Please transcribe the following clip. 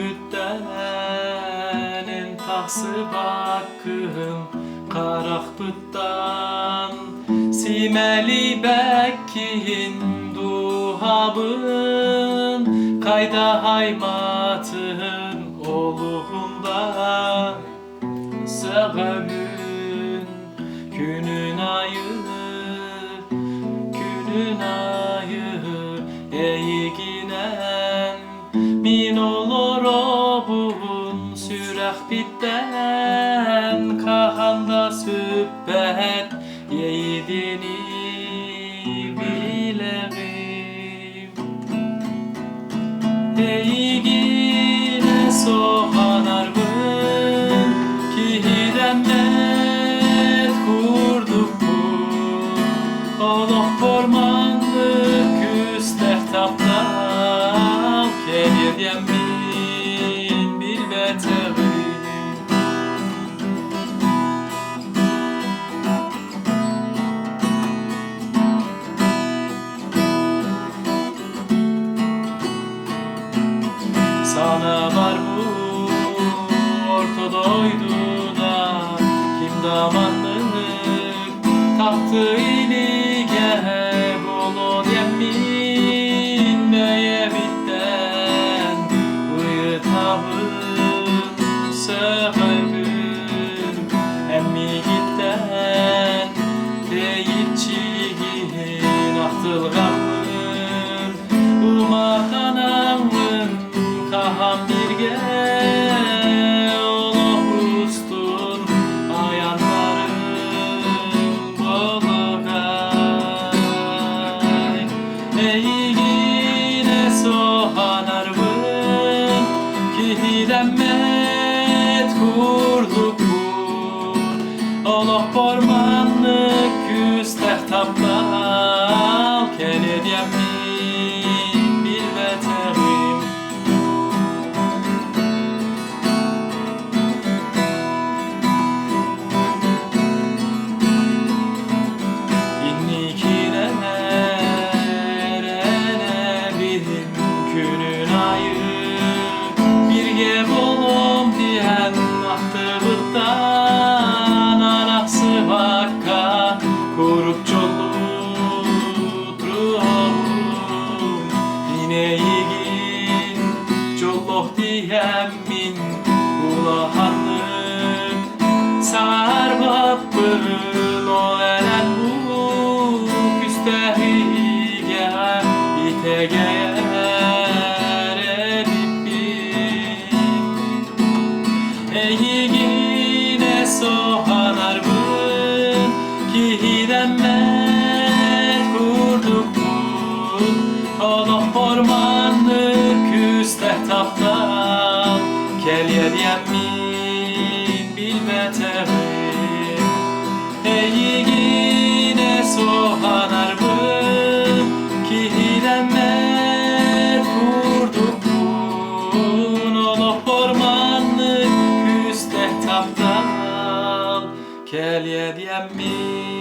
bütten tahsı bakım karakbıttan simeli bekkin duhabın kayda haymatın oluğunda sığımın günün ayı eğiginen min olur obun sürək bitten kahanda sübbet yeydini bileğim eğigine soğanarmın ki hidemmet kurduk bu oluq bormanlık küstək tapdal keliyem min bilbeteğim sana var bu ortodoydu da kim damanlık tahtı ilige bolon yemin meye bitten uyutavın sığımın emmi gitten deyitçigin ahtılgamın umatanamın kaham birge olup ustun ayanların bolugay eğigine soğanarmın ki hidemmet kurduk bu olup bormanlık küstək tapdal kelediyen min bilbeteğim günün ayı birge bolum diyen ahtılıktan anaqsı vakka kurup çolutrum ineğigin çolloh diyen min ulahanlık sarbappın o elen bu küstehige itegeye eğigine soğanarmın ki hidemmet kurduk bun oluq bormanlık küstək tapdal keliyediyen min bilbeteğim eğigine soğanarmın ki hidemmet kurduk bun oluq bormanlık tapdal keliyediyen min